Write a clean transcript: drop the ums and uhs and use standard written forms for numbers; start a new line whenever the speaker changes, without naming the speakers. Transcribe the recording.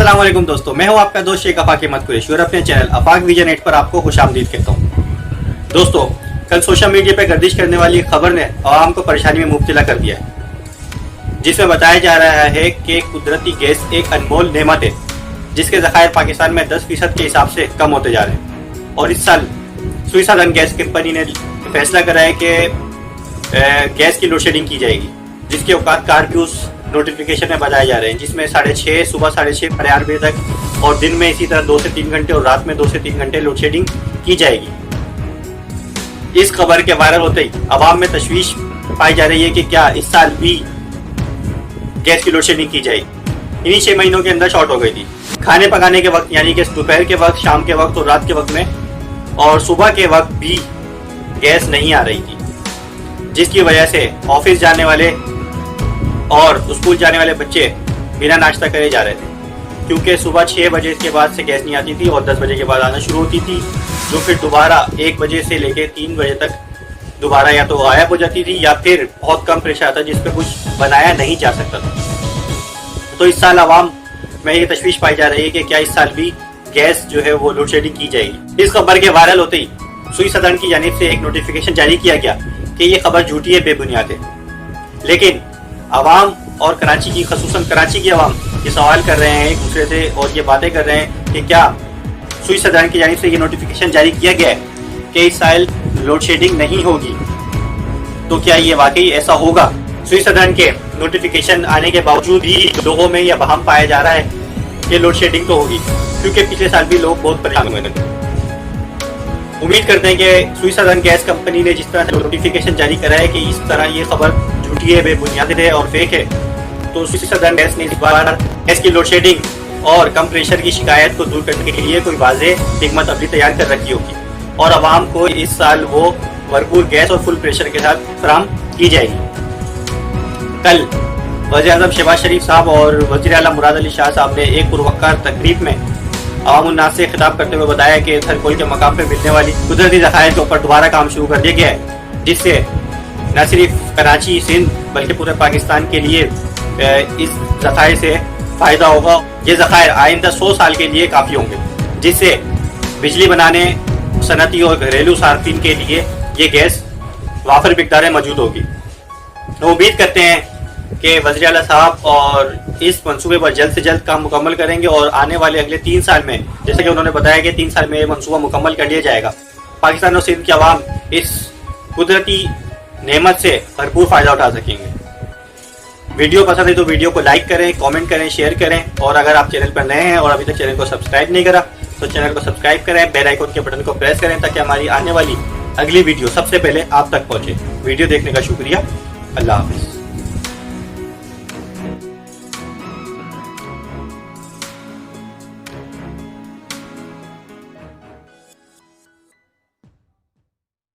अस्सलाम वालेकुम दोस्तों, मैं हूं आपका दोस्त शेख अफाक अहमद कुरैशी और अपने चैनल अफाक विजन 8 पर आपको खुशामदीद कहता हूं। दोस्तों, कल सोशल मीडिया पर गर्दिश करने वाली खबर ने आवाम को परेशानी में मुब्तला कर दिया है, जिसमें बताया जा रहा है कि कुदरती गैस एक अनमोल नेमत है जिसके ज़खायर पाकिस्तान में 10% के हिसाब से कम होते जा रहे हैं। और इस साल स्विट्जरलैंड गैस कंपनी ने फैसला करा है कि गैस की लोड शेडिंग की जाएगी, जिसके औकात कारक्यूज नोटिफिकेशन में बताए जा रहे हैं, जिसमें 6:30 सुबह 6:30 8 बजे तक और दिन में इसी तरह 2 से 3 घंटे और रात में 2 से 3 घंटे लोड शेडिंग की जाएगी। इस खबर के वायरल होते ही अवाम में तशवीश पाई जा रही है कि क्या इस साल भी गैस की लोड शेडिंग की जाएगी। इन्हीं 6 महीनों के अंदर शॉर्ट हो गई थी खाने पकाने के वक्त, यानी कि दोपहर के वक्त, शाम के वक्त और रात के वक्त में, और सुबह के वक्त भी गैस नहीं आ रही थी, जिसकी वजह से ऑफिस जाने वाले और स्कूल जाने वाले बच्चे बिना नाश्ता करे जा रहे थे, क्योंकि सुबह 6 बजे के बाद से गैस नहीं आती थी और 10 बजे के बाद आना शुरू होती थी, जो फिर दोबारा 1 बजे से लेके 3 बजे तक दोबारा या तो गायब हो जाती थी या फिर बहुत कम प्रेशर आता जिस पर कुछ बनाया नहीं जा सकता था। तो इस साल आवाम में ये तशवीश पाई जा रही है कि क्या इस साल भी गैस जो है वो लोड शेडिंग की जाएगी। इस खबर के वायरल होते ही स्विट्जरलैंड की जानिब से एक नोटिफिकेशन जारी किया गया कि ये खबर झूठी है, बेबुनियाद है। लेकिन आवाम और कराची की, खसूसन कराची की आवाम ये सवाल कर रहे हैं एक दूसरे से और ये बातें कर रहे हैं कि क्या स्विट्जरलैंड की जानिब से ये नोटिफिकेशन जारी किया गया है कि इस साल लोड शेडिंग नहीं होगी, तो क्या ये वाकई ऐसा होगा। स्विट्जरलैंड के नोटिफिकेशन आने के बावजूद भी लोगों में यह वहम पाया जा रहा है कि लोड शेडिंग तो होगी, क्योंकि पिछले साल भी लोग बहुत परेशान हुए थे। उम्मीद करते हैं कि स्विट्जरलैंड गैस कंपनी ने जिस तरह से नोटिफिकेशन जारी करा है कि इस तरह ये खबर झूठी है, बेबुनियाद है और फेक है, तो स्विट्जरलैंड गैस ने इस बार गैस की लोड शेडिंग और कम प्रेशर की शिकायत को दूर करने के लिए कोई वाज़ेह हिकमत अमली तैयार कर रखी होगी और आवाम को इस साल वो भरपूर गैस और फुल प्रेशर के साथ फराहम की जाएगी। कल वज़ीर-ए-आज़म शहबाज शरीफ साहब और वज़ीर आला मुराद अली शाह साहब ने एक पुरवकार तकरीब में अवाम से खिताब करते हुए बताया कि थरकोल के मकाम पर मिलने वाली कुदरती ज़खायर के ऊपर दोबारा काम शुरू कर दिया गया है, जिससे न सिर्फ कराची, सिंध बल्कि पूरे पाकिस्तान के लिए इस ज़खायर से फ़ायदा होगा। ये ज़खायर आइंदा 100 साल के लिए काफ़ी होंगे, जिससे बिजली बनाने, सनती और घरेलू सार्फिन के लिए ये गैस वाफर मिकदार में मौजूद होगी। तो उम्मीद करते हैं कि वज़ीर आला साहब और इस मंसूबे पर जल्द से जल्द काम मुकम्मल करेंगे और आने वाले अगले 3 साल में, जैसे कि उन्होंने बताया कि 3 साल में ये मंसूबा मुकम्मल कर लिया जाएगा, पाकिस्तान और सिंध की आवाम इस कुदरती नेमत से भरपूर फ़ायदा उठा सकेंगे। वीडियो पसंद है तो वीडियो को लाइक करें, कमेंट करें, शेयर करें, और अगर आप चैनल पर नए हैं और अभी तक चैनल को सब्सक्राइब नहीं करा तो चैनल को सब्सक्राइब करें, बेल आइकन के बटन को प्रेस करें ताकि हमारी आने वाली अगली वीडियो सबसे पहले आप तक पहुंचे। वीडियो देखने का शुक्रिया। अल्लाह हाफिज़।